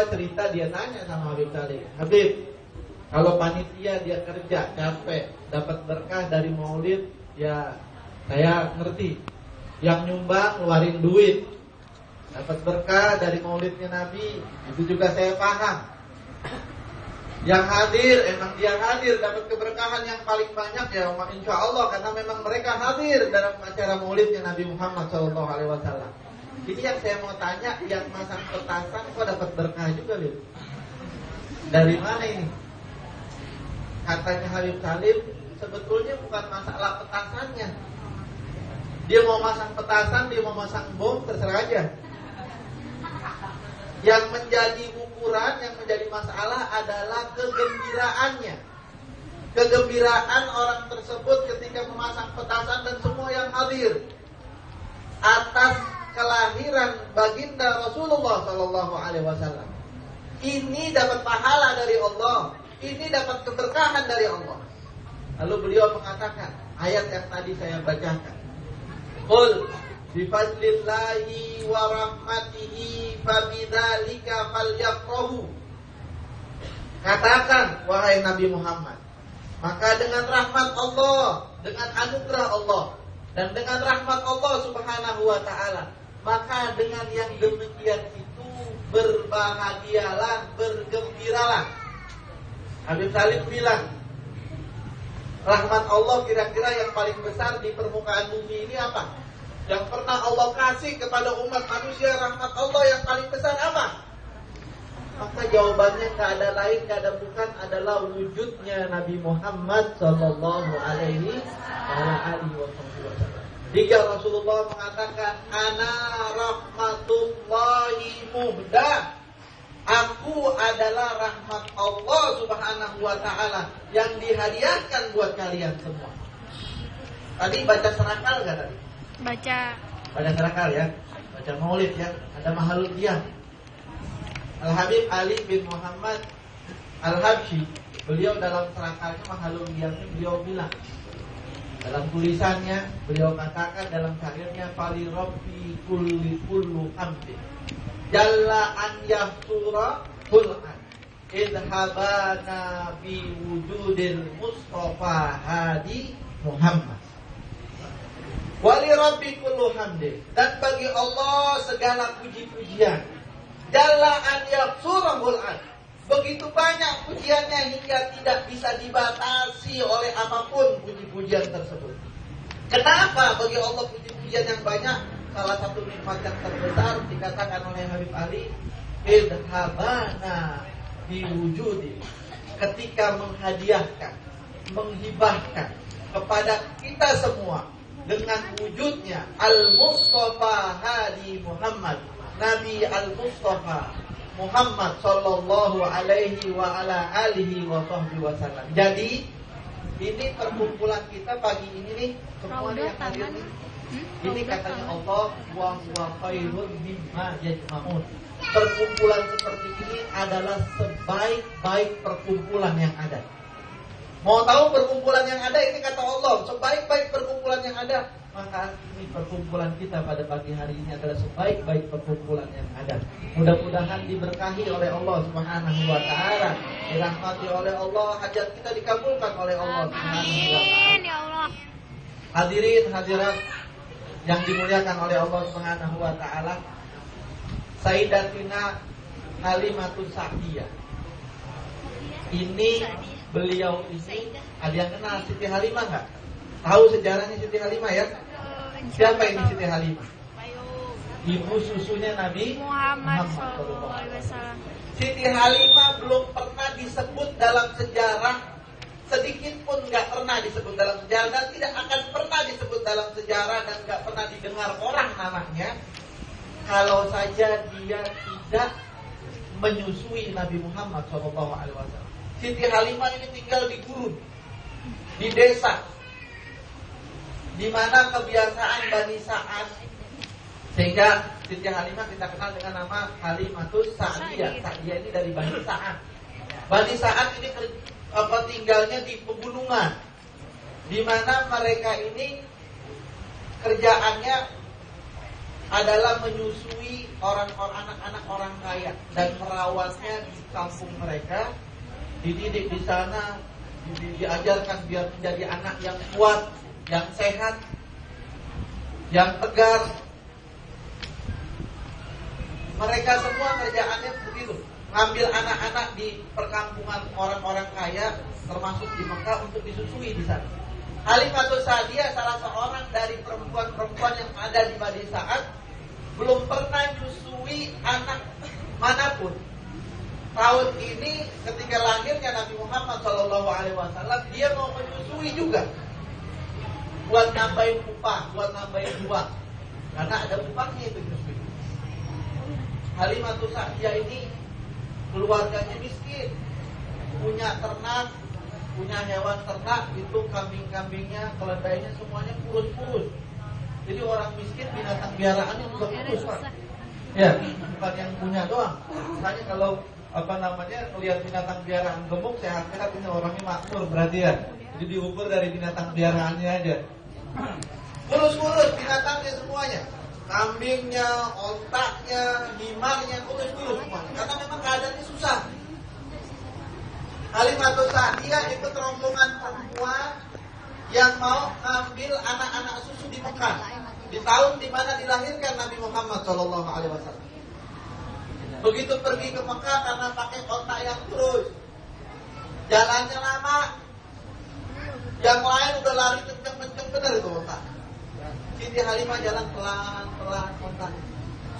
Cerita dia nanya sama Habib Talib, Habib, kalau panitia dia kerja capek, dapat berkah dari maulid, ya saya ngerti. Yang nyumbang ngeluarin duit, dapat berkah dari maulidnya Nabi, itu juga saya paham. Yang hadir, emang dia hadir, dapat keberkahan yang paling banyak ya insya Allah, karena memang mereka hadir dalam acara maulidnya Nabi Muhammad SAW. Ini yang saya mau tanya, yang masang petasan kok dapat berkah juga, Lil? Dari mana ini? Katanya Habib Talib, sebetulnya bukan masalah petasannya. Dia mau masang petasan, dia mau masang bom, terserah aja. Yang menjadi ukuran, yang menjadi masalah adalah kegembiraannya. Kegembiraan orang tersebut ketika memasang petasan dan semua yang hadir atas kelahiran baginda Rasulullah Sallallahu Alaihi Wasallam. Ini dapat pahala dari Allah, ini dapat keberkahan dari Allah. Lalu beliau mengatakan ayat yang tadi saya bacakan. Qul bifadlillahi wa rahmatihi fabidzalika falyafrahu. Katakan wahai Nabi Muhammad, maka dengan rahmat Allah, dengan anugerah Allah, dan dengan rahmat Allah Subhanahu wa taala, maka dengan yang demikian itu berbahagialah, bergembiralah. Habib Talib bilang, rahmat Allah kira-kira yang paling besar di permukaan bumi ini apa? Yang pernah Allah kasih kepada umat manusia, rahmat Allah yang paling besar apa? Maka jawabannya tak ada lain, tak ada bukan, adalah wujudnya Nabi Muhammad Sallallahu Alaihi Wasallam. Jika Rasulullah mengatakan ana rahmatullahi muhda, aku adalah rahmat Allah Subhanahu wa taala yang dihadiahkan buat kalian semua. Tadi baca serakal enggak tadi? Baca serakal ya. Baca maulid ya. Ada Mahaludiyah. Al-Habib Ali bin Muhammad Al-Habsyi, beliau dalam serakalnya Mahaludiyahnya beliau bilang, dalam tulisannya beliau katakan dalam syairnya, fali rabbi kullu hamdin jalla an yahsura hul'an idhabana bi wujudil mustafa hadi Muhammad. Wali rabbi kullu hamdin, dan bagi Allah segala puji-pujian, jalla an yahsura hul'an, begitu banyak pujiannya hingga tidak bisa dibatasi oleh apapun puji-pujian tersebut. Kenapa bagi Allah puji-pujian yang banyak? Salah satu nikmat yang terbesar dikatakan oleh Habib Ali, idhabana biwujudi, ketika menghadiahkan, menghibahkan kepada kita semua dengan wujudnya Al-Mustafa Hadi Muhammad, Nabi Al-Mustafa Muhammad Sallallahu Alaihi wa ala alihi wa sahbihi wasallam. Jadi ini perkumpulan kita pagi ini nih, semua yang hadir nih, ini katanya Allah wa huwa khairun mimma yajma'un. Perkumpulan seperti ini adalah sebaik-baik perkumpulan yang ada. Mau tahu perkumpulan yang ada, ini kata Allah, sebaik-baik perkumpulan yang ada. Maka ini perkumpulan kita pada pagi hari ini adalah sebaik-baik perkumpulan yang ada. Mudah-mudahan diberkahi oleh Allah Subhanahu wa taala, dirahmati oleh Allah, hajat kita dikabulkan oleh Allah Subhanahu wa taala. Ya Allah. Hadirin hadirat yang dimuliakan oleh Allah Subhanahu wa taala, Sayyidatina Halimatus Sa'diyah. Ini beliau ini, ada yang kenal Siti Halimah enggak? Tahu sejarahnya Siti Halimah ya? Siapa ini Siti Halimah? Ibu susunya Nabi Muhammad SAW. Siti Halimah belum pernah disebut dalam sejarah, sedikit pun nggak pernah disebut dalam sejarah, dan tidak akan pernah disebut dalam sejarah, dan nggak pernah didengar orang namanya kalau saja dia tidak menyusui Nabi Muhammad SAW. Siti Halimah ini tinggal di gurun, di desa, di mana kebiasaan Bani Sa'ad, sehingga Siti Halimah kita kenal dengan nama Halimatus Sa'diyah. Sa'diyah ini dari Bani Sa'ad. Bani Sa'ad ini tinggalnya di pegunungan, di mana mereka ini kerjaannya adalah menyusui anak-anak orang kaya dan merawatnya di kampung mereka, dididik di sana, diajarkan biar menjadi anak yang kuat, yang sehat, yang tegar. Mereka semua kerjaannya begitu, ngambil anak-anak di perkampungan orang-orang kaya, termasuk di Mekah, untuk disusui di sana. Halimatus Sa'diyah salah seorang dari perempuan-perempuan yang ada di Bani Sa'ad, belum pernah menyusui anak manapun. Tahun ini ketika lahirnya Nabi Muhammad SAW, dia mau menyusui juga, buat nambahin upah, buat nambahin uang, karena ada upahnya itu menyusui. Halimatus Sa'diyah ini keluarganya miskin, punya ternak, punya hewan ternak, itu kambing-kambingnya, keledainya semuanya kurus-kurus. Jadi orang miskin binatang piaraannya juga kurus, Pak. Ya, bukan yang punya doang. Misalnya kalau melihat binatang piaraan gemuk, sehat-sehat, ini orangnya makmur berarti ya. Jadi diukur dari binatang piaraannya aja. Kurus-kurus binatangnya semuanya. Kambingnya, ontaknya, himarnya, kurus-kurus semuanya. Karena memang keadaannya susah. Halimatus Sa'diyah ikut rombongan perempuan yang mau ambil anak-anak susu di Mekah di tahun di mana dilahirkan Nabi Muhammad SAW. Begitu pergi ke Mekah karena pakai ontak yang terus, jalannya lama, yang lain udah lari kenceng-kenceng, benar itu ontak. Siti Halimah jalan pelan-pelan ontak.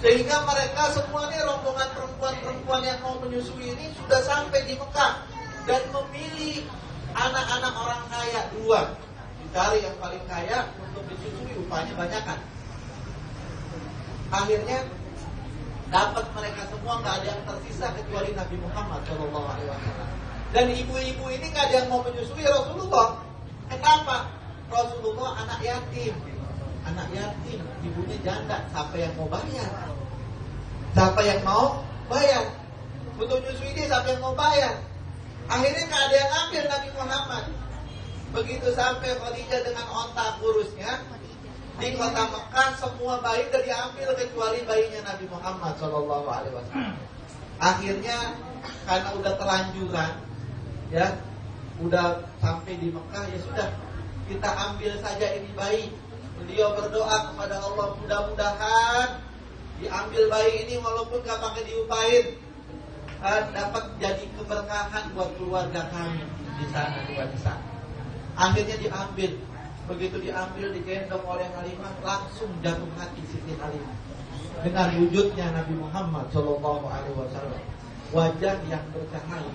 Sehingga mereka semuanya rombongan perempuan-perempuan yang mau menyusui ini sudah sampai di Mekah dan memilih anak-anak orang kaya dua, dicari yang paling kaya untuk disusui, upahnya banyakan. Akhirnya dapat mereka semua, nggak ada yang tersisa kecuali Nabi Muhammad SAW. Dan ibu-ibu ini nggak ada yang mau menyusui Rasulullah. Kenapa? Rasulullah anak yatim, ibunya janda. Siapa yang mau bayar? Siapa yang mau bayar? Untuk menyusui dia siapa yang mau bayar? Akhirnya nggak ada yang ambil Nabi Muhammad. Begitu sampai Khadijah dengan onta kurusnya di kota Mekah, semua bayi sudah diambil kecuali bayinya Nabi Muhammad SAW. Akhirnya karena udah terlanjuran, ya, udah sampai di Mekah, ya sudah, kita ambil saja ini bayi. Beliau berdoa kepada Allah, mudah-mudahan diambil bayi ini walaupun gak pakai diupahin, dapat jadi keberkahan buat keluarga kami di sana, di sana. Akhirnya diambil. Begitu diambil, digendong oleh Halimah, langsung jatuh hati Siti Halimah dengan wujudnya Nabi Muhammad SAW. Wajah yang bercahaya,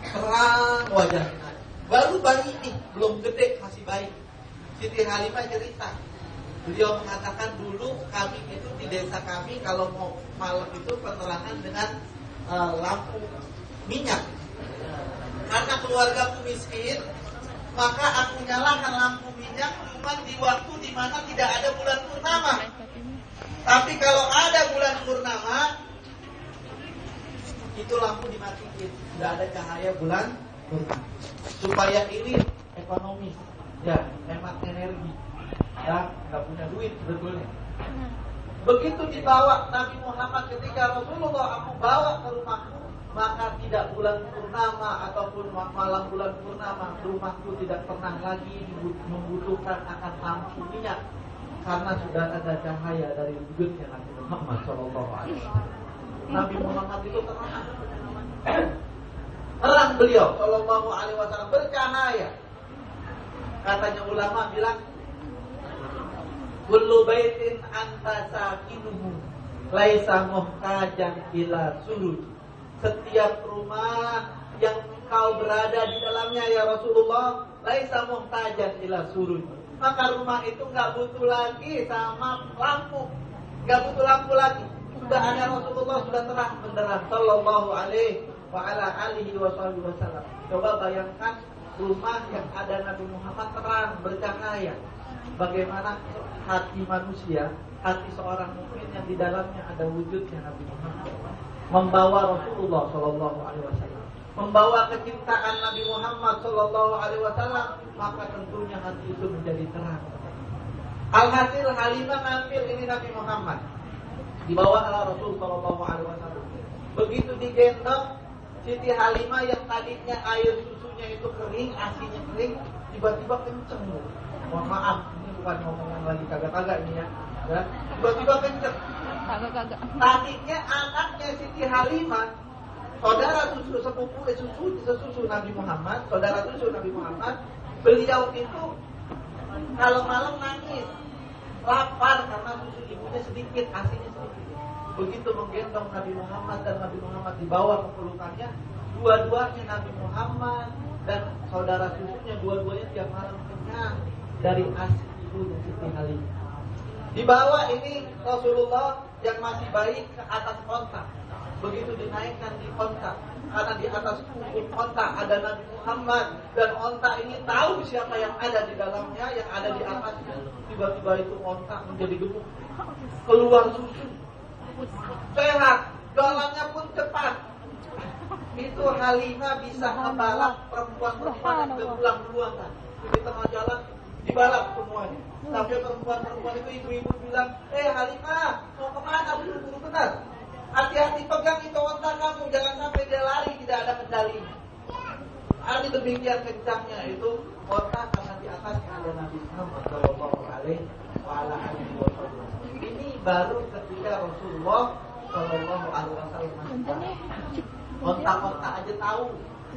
terang wajahnya. Baru bayi ini, belum gede, masih bayi. Siti Halimah cerita, beliau mengatakan dulu kami itu di desa kami kalau mau malam itu penerangan dengan lampu minyak. Karena keluargaku miskin, maka aku nyalakan lampu minyak cuma di waktu di mana tidak ada bulan purnama. Tapi kalau ada bulan purnama, itu lampu dimatiin, tidak ada cahaya bulan purnama. Supaya ini ekonomis, ya, hemat energi, ya, nggak punya duit sebetulnya. Begitu dibawa Nabi Muhammad, ketika Rasulullah aku bawa ke rumahku, maka tidak bulan purnama ataupun malam bulan purnama, rumahku tidak pernah lagi membutuhkan akan lampu minyak, karena sudah ada cahaya dari wujudnya Nabi Muhammad SAW. Nabi Muhammad itu terang, terang beliau SAW, bercahaya. Katanya ulama bilang, kullu baitin anta sakinuhu laisa muhtajan ila suruj. Setiap rumah yang engkau berada di dalamnya ya Rasulullah, laisa muhtajan ila suruj. Maka rumah itu enggak butuh lagi sama lampu, enggak butuh lampu lagi. Sudah ada Rasulullah, sudah terang benderang sallallahu alaihi wa ala alihi wasallam. Coba bayangkan rumah yang ada Nabi Muhammad terang bercahaya. Bagaimana hati manusia, hati seorang mukmin yang di dalamnya ada wujudnya Nabi Muhammad, membawa Rasulullah SAW, membawa kecintaan Nabi Muhammad SAW, maka tentunya hati itu menjadi terang. Alhasil Halimah ngambil ini Nabi Muhammad, dibawa oleh Rasul Shallallahu Alaihi Wasallam. Begitu digendong, Siti Halimah yang tadinya air susunya itu kering, asinya kering, tiba-tiba kenceng. Mohon maaf, ini bukan ngomong lagi kagak-kagak ini ya. Tiba-tiba kenceng. Kagak-kagak. Tadinya anaknya Siti Halimah, saudara sesusu Nabi Muhammad, saudara susu Nabi Muhammad, beliau itu kalau malam nangis, lapar karena susu ibunya sedikit, asinya sedikit. Begitu menggendong Nabi Muhammad dan Nabi Muhammad dibawa ke pelukannya, dua-duanya Nabi Muhammad dan saudara susunya dua-duanya tiap malam kenyang dari asi ibunya Siti Halimah. Dibawa ini Rasulullah yang masih bayi ke atas onta. Begitu dinaikkan di onta, karena di atas punggung onta ada Nabi Muhammad dan onta ini tahu siapa yang ada di dalamnya, yang ada di atasnya. Tiba-tiba itu onta menjadi gemuk, keluar susu, sehat, jalannya pun cepat. Itu Halimah bisa membalap perempuan-perempuan yang berulang duluan kan. Di tengah jalan dibalap semuanya. Sampai perempuan-perempuan itu ibu-ibu bilang, Halimah, mau kemana? Buru-buru benar. Hati-hati pegang itu onta kamu, jangan sampai dia lari, tidak ada kendalinya. Ada demikian kencangnya itu onta karena di atasnya ada Nabi Muhammad Shallallahu Alaihi Wasallam. Ini baru ketika Rasulullah Shallallahu Alaihi Wasallam onta-onta aja tahu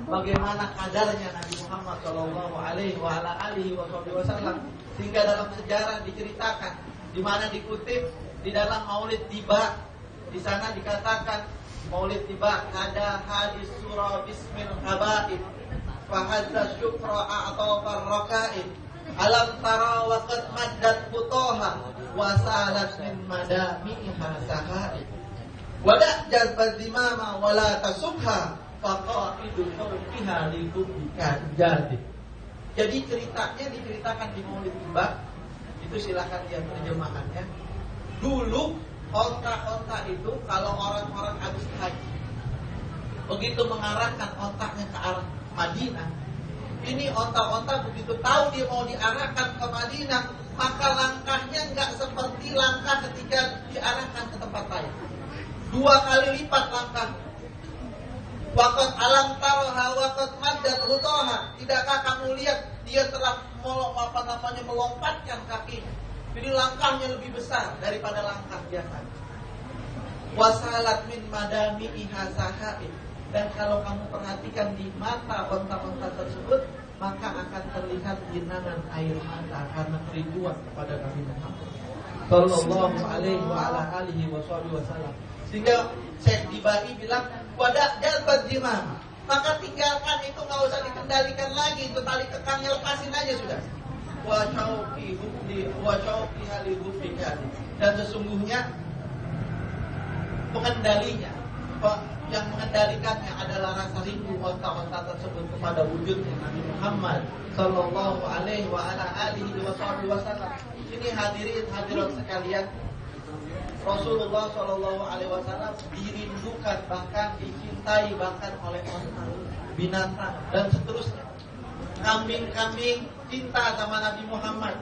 bagaimana kadarnya Nabi Muhammad Shallallahu Alaihi Wasallam, sehingga dalam sejarah diceritakan, di mana dikutip di dalam Maulid Tiba. Di sana dikatakan Maulid Tiba ada hadis surah Bismil Habaib fahadza syukra atau farrakaib alam tara wa qad maddat futoha wa salat min madamiha sahaib wada jazbaz zimama wala tasubha faqaidu qawfiha lilubika jadi. Jadi ceritanya diceritakan di Maulid Tiba. Itu silakan lihat terjemahannya. Dulu onta-onta itu kalau orang-orang habis haji, begitu mengarahkan ontaknya ke arah Madinah, ini onta-onta begitu tahu dia mau diarahkan ke Madinah, maka langkahnya nggak seperti langkah ketika diarahkan ke tempat lain. 2 kali lipat langkah. Waqad alam taroha waqad maddat hutoha. Tidakkah kamu lihat dia telah melompatkan kakinya. Jadi langkahnya lebih besar daripada langkah biasa. Wasalat min madami ihasahain. Dan kalau kamu perhatikan di mata onta-onta tersebut, maka akan terlihat genangan air mata karena kerinduan kepada Nabi Muhammad Sallallahu Alaihi Wasallam. Sehingga Syekh Dibai bilang, wadah jalbat jimam. Maka tinggalkan itu, nggak usah dikendalikan lagi. Itu tali kekangnya lepasin aja sudah. Dan sesungguhnya pengendalinya, yang mengendalikannya adalah rasa rindu onta-onta tersebut kepada wujudnya Nabi Muhammad Sallallahu Alaihi Wasallam. Ini hadirin hadirat sekalian, Rasulullah Sallallahu Alaihi Wasallam dirindukan, bahkan dicintai bahkan oleh onta, binatang dan seterusnya. Kambing-kambing cinta sama Nabi Muhammad.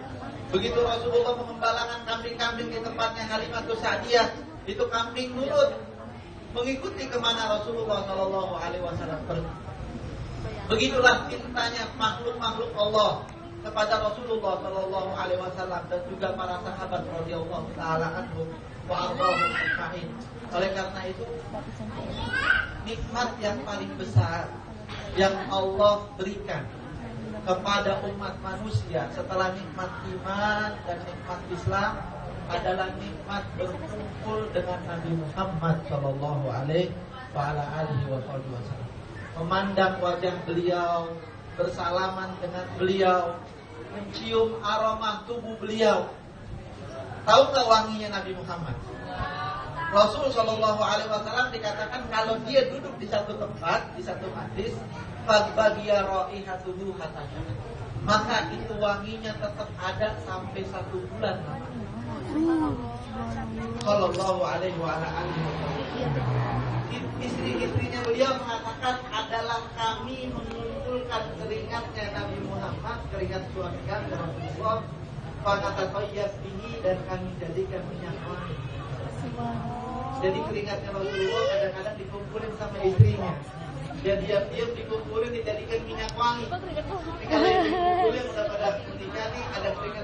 Begitu Rasulullah mengembalakan kambing-kambing di tempatnya Halimah Sa'diyah, itu kambing nurut mengikuti kemana Rasulullah Shallallahu Alaihi Wasallam pergi. Begitulah cintanya makhluk-makhluk Allah kepada Rasulullah Shallallahu Alaihi Wasallam dan juga para sahabat radhiyallahu taala anhum wa Allahum ajma'in. Oleh karena itu, nikmat yang paling besar yang Allah berikan kepada umat manusia setelah nikmat iman dan nikmat Islam adalah nikmat berkumpul dengan Nabi Muhammad Sallallahu Alaihi Wasallam, memandang wajah beliau, bersalaman dengan beliau, mencium aroma tubuh beliau. Tahu nggak wanginya Nabi Muhammad? Rasul Sallallahu Alaihi Wasallam dikatakan kalau dia duduk di satu tempat, di satu hadis, Fagbagia raihatuhu hatanya, maka itu wanginya tetap ada sampai 1 bulan lamanya. Sallallahu Alaihi Wasallam. Istri-istrinya beliau mengatakan adalah kami mengumpulkan keringatnya Nabi Muhammad, keringat suami kami Rasulullah, fakata tayyib ini dan kami jadikan minyak wangi. Jadi keringatnya Rasulullah kadang-kadang dikumpulin sama istrinya. Dia diam-diam dikumpulin dijadikan minyak wangi. Kalau